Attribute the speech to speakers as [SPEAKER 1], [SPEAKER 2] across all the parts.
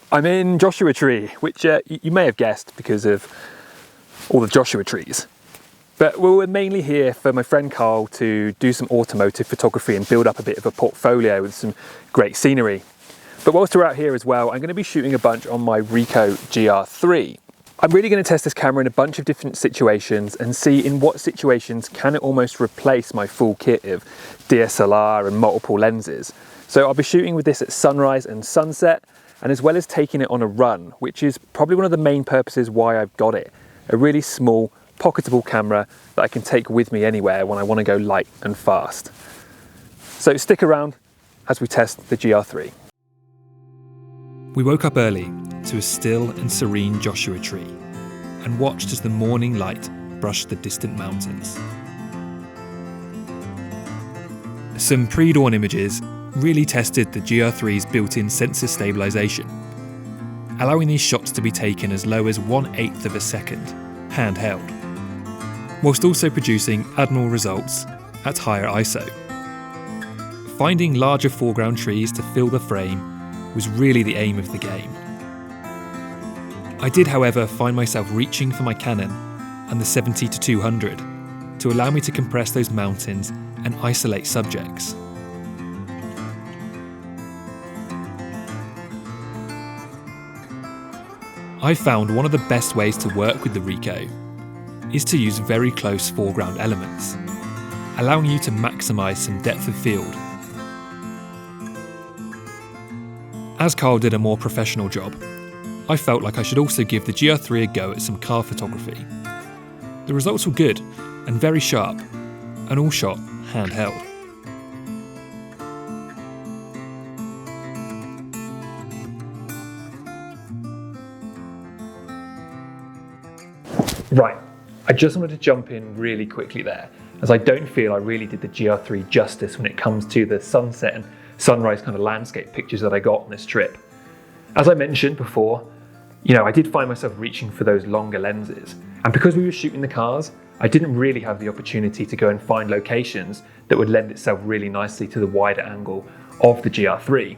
[SPEAKER 1] I'm in Joshua Tree, which you may have guessed because of all the Joshua trees. But we're mainly here for my friend Carl to do some automotive photography and build up a bit of a portfolio with some great scenery. But whilst we're out here as well, I'm going to be shooting a bunch on my Ricoh GR3. I'm really going to test this camera in a bunch of different situations and see in what situations can it almost replace my full kit of DSLR and multiple lenses. So I'll be shooting with this at sunrise and sunset, and as well as taking it on a run, which is probably one of the main purposes why I've got it. A really small, pocketable camera that I can take with me anywhere when I want to go light and fast. So stick around as we test the GR3.
[SPEAKER 2] We woke up early to a still and serene Joshua Tree and watched as the morning light brushed the distant mountains. Some pre-dawn images really tested the GR3's built-in sensor stabilisation, allowing these shots to be taken as low as 1/8 of a second, handheld, whilst also producing admirable results at higher ISO. Finding larger foreground trees to fill the frame was really the aim of the game. I did, however, find myself reaching for my Canon and the 70-200 to allow me to compress those mountains and isolate subjects. I found one of the best ways to work with the Ricoh is to use very close foreground elements, allowing you to maximise some depth of field. As Carl did a more professional job, I felt like I should also give the GR3 a go at some car photography. The results were good and very sharp, and all shot handheld.
[SPEAKER 1] Right, I just wanted to jump in really quickly there, as I don't feel I really did the GR3 justice when it comes to the sunset and sunrise kind of landscape pictures that I got on this trip. As I mentioned before, I did find myself reaching for those longer lenses, and because we were shooting the cars, I didn't really have the opportunity to go and find locations that would lend itself really nicely to the wider angle of the GR3.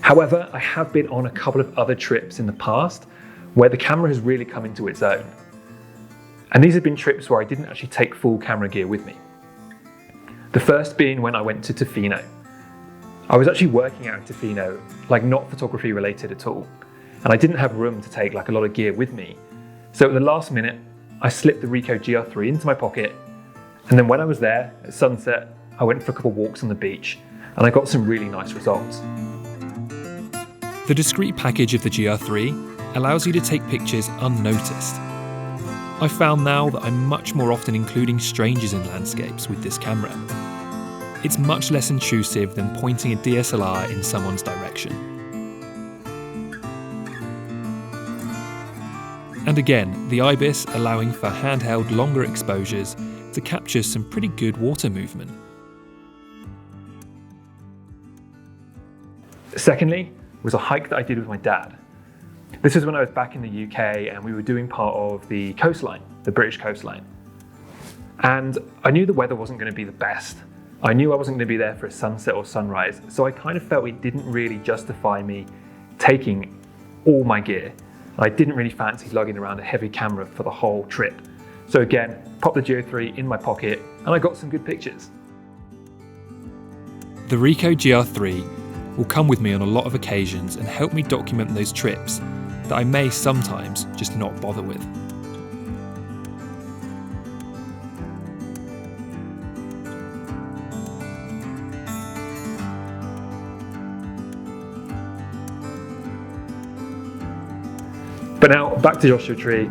[SPEAKER 1] However, I have been on a couple of other trips in the past where the camera has really come into its own. And these have been trips where I didn't actually take full camera gear with me. The first being when I went to Tofino. I was actually working out in Tofino, not photography related at all, and I didn't have room to take a lot of gear with me. So at the last minute, I slipped the Ricoh GR3 into my pocket, and then when I was there at sunset, I went for a couple of walks on the beach, and I got some really nice results.
[SPEAKER 2] The discrete package of the GR3 allows you to take pictures unnoticed. I found now that I'm much more often including strangers in landscapes with this camera. It's much less intrusive than pointing a DSLR in someone's direction. And again, the IBIS allowing for handheld longer exposures to capture some pretty good water movement.
[SPEAKER 1] Secondly, was a hike that I did with my dad. This was when I was back in the UK and we were doing part of the coastline, the British coastline. And I knew the weather wasn't going to be the best. I knew I wasn't going to be there for a sunset or sunrise, so I kind of felt it didn't really justify me taking all my gear. I didn't really fancy lugging around a heavy camera for the whole trip. So again, popped the GR3 in my pocket and I got some good pictures.
[SPEAKER 2] The Ricoh GR3 will come with me on a lot of occasions and help me document those trips that I may sometimes just not bother with.
[SPEAKER 1] But now back to Joshua Tree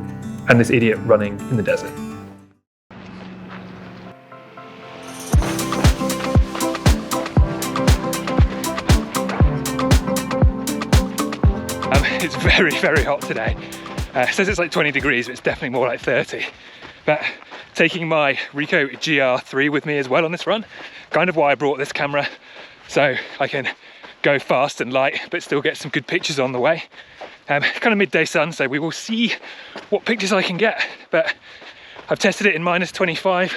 [SPEAKER 1] and this idiot running in the desert. It's very, very hot today. It says it's 20 degrees, but it's definitely more like 30. But taking my Ricoh GR3 with me as well on this run, kind of why I brought this camera, so I can go fast and light, but still get some good pictures on the way. Kind of midday sun, so we will see what pictures I can get. But I've tested it in -25,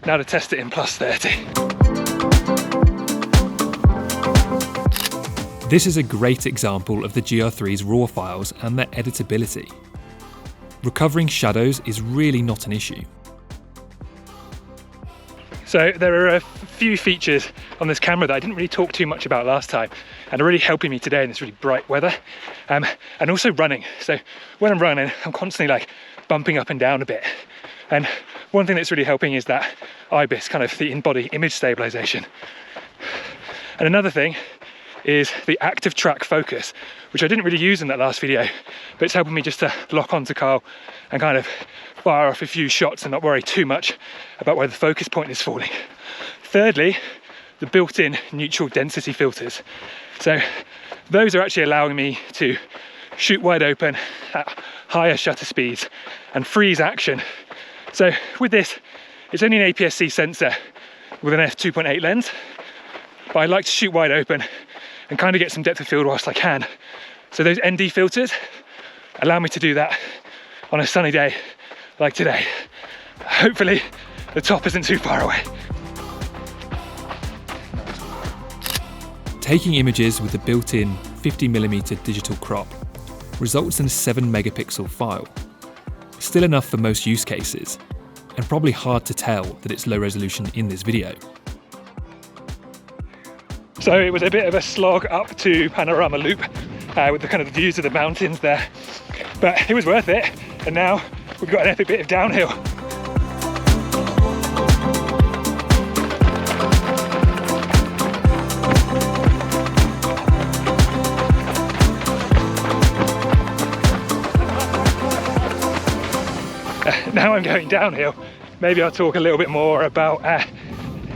[SPEAKER 1] now to test it in +30.
[SPEAKER 2] This is a great example of the GR3's RAW files and their editability. Recovering shadows is really not an issue.
[SPEAKER 1] So there are a few features on this camera that I didn't really talk too much about last time and are really helping me today in this really bright weather, and also running. So when I'm running, I'm constantly like bumping up and down a bit. And one thing that's really helping is that IBIS, kind of the in-body image stabilization. And another thing is the active track focus, which I didn't really use in that last video, but it's helping me just to lock onto Carl and kind of fire off a few shots and not worry too much about where the focus point is falling. Thirdly, the built-in neutral density filters. So those are actually allowing me to shoot wide open at higher shutter speeds and freeze action. So with this, it's only an APS-C sensor with an f2.8 lens, but I like to shoot wide open and kind of get some depth of field whilst I can. So those ND filters allow me to do that on a sunny day like today. Hopefully the top isn't too far away.
[SPEAKER 2] Taking images with the built-in 50mm digital crop results in a 7-megapixel file. Still enough for most use cases, and probably hard to tell that it's low resolution in this video.
[SPEAKER 1] So it was a bit of a slog up to Panorama Loop with the kind of views of the mountains there, but it was worth it, and now we've got an epic bit of downhill. Now I'm going downhill, maybe I'll talk a little bit more about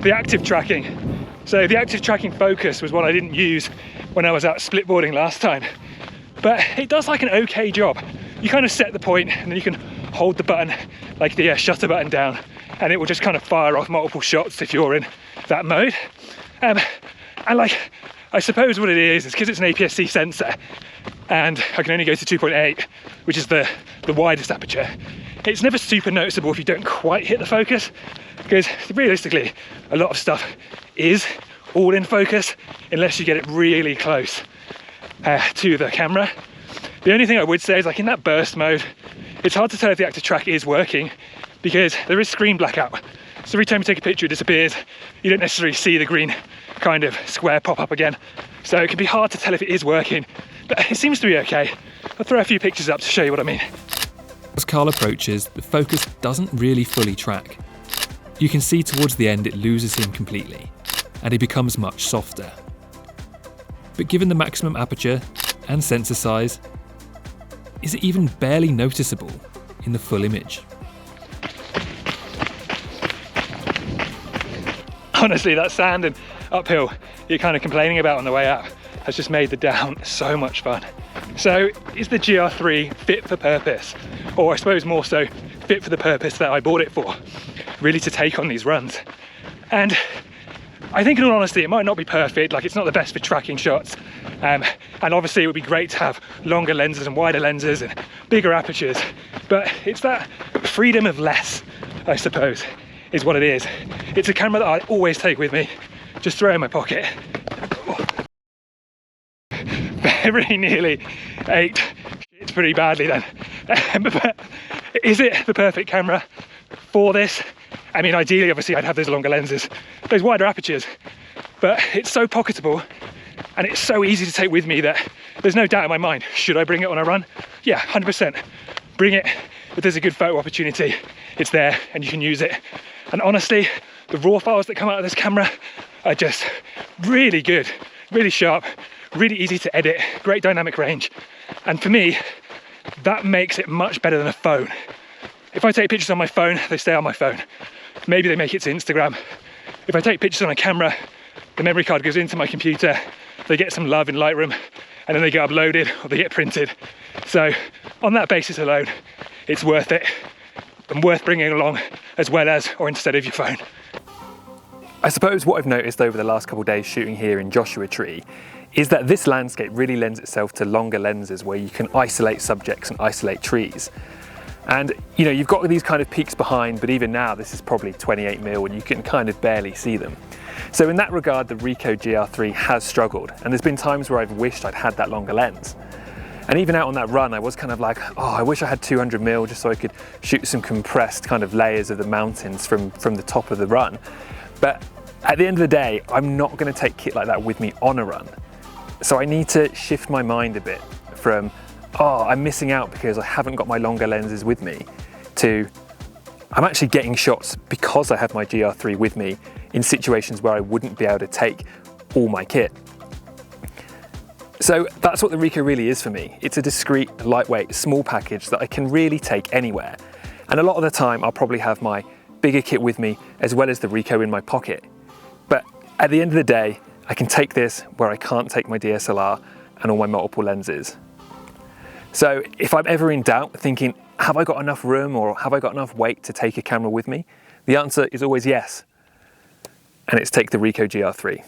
[SPEAKER 1] the active tracking. So the active tracking focus was what I didn't use when I was out splitboarding last time, but it does like an okay job. You kind of set the point and then you can hold the button, like the shutter button down, and it will just kind of fire off multiple shots if you're in that mode. And like, I suppose what it is because it's an APS-C sensor and I can only go to 2.8, which is the widest aperture. It's never super noticeable if you don't quite hit the focus, because realistically, a lot of stuff is all in focus unless you get it really close to the camera. The only thing I would say is, like, in that burst mode, it's hard to tell if the active track is working because there is screen blackout. So every time you take a picture, it disappears. You don't necessarily see the green kind of square pop up again. So it can be hard to tell if it is working, but it seems to be okay. I'll throw a few pictures up to show you what I mean.
[SPEAKER 2] As Carl approaches, the focus doesn't really fully track. You can see towards the end it loses him completely, and he becomes much softer. But given the maximum aperture and sensor size, is it even barely noticeable in the full image?
[SPEAKER 1] Honestly, that sand and uphill you're kind of complaining about on the way up has just made the down so much fun. So is the GR3 fit for purpose? Or I suppose more so fit for the purpose that I bought it for, really to take on these runs. And I think in all honesty, it might not be perfect, like it's not the best for tracking shots. And obviously it would be great to have longer lenses and wider lenses and bigger apertures, but it's that freedom of less, I suppose, is what it is. It's a camera that I always take with me, just throw in my pocket. Very nearly ate shit pretty badly then. But is it the perfect camera for this? I mean, ideally, obviously, I'd have those longer lenses, those wider apertures, but it's so pocketable and it's so easy to take with me that there's no doubt in my mind, should I bring it on a run? Yeah, 100%. Bring it. If there's a good photo opportunity, it's there and you can use it. And honestly, the raw files that come out of this camera are just really good, really sharp, really easy to edit, great dynamic range. And for me, that makes it much better than a phone. If I take pictures on my phone, they stay on my phone. Maybe they make it to Instagram. If I take pictures on a camera, the memory card goes into my computer, they get some love in Lightroom, and then they get uploaded or they get printed. So on that basis alone, it's worth it and worth bringing along as well as or instead of your phone. I suppose what I've noticed over the last couple of days shooting here in Joshua Tree is that this landscape really lends itself to longer lenses where you can isolate subjects and isolate trees. And you know, you've got these kind of peaks behind, but even now this is probably 28mm and you can kind of barely see them. So in that regard, the Ricoh GR3 has struggled, and there's been times where I've wished I'd had that longer lens. And even out on that run, I was kind of like, oh, I wish I had 200mm just so I could shoot some compressed kind of layers of the mountains from the top of the run. But at the end of the day, I'm not going to take kit like that with me on a run. So I need to shift my mind a bit from, oh, I'm missing out because I haven't got my longer lenses with me, to I'm actually getting shots because I have my GR3 with me in situations where I wouldn't be able to take all my kit. So that's what the Ricoh really is for me. It's a discreet, lightweight, small package that I can really take anywhere. And a lot of the time I'll probably have my bigger kit with me as well as the Ricoh in my pocket. But at the end of the day, I can take this where I can't take my DSLR and all my multiple lenses. So if I'm ever in doubt, thinking, have I got enough room or have I got enough weight to take a camera with me? The answer is always yes. And it's take the Ricoh GR3.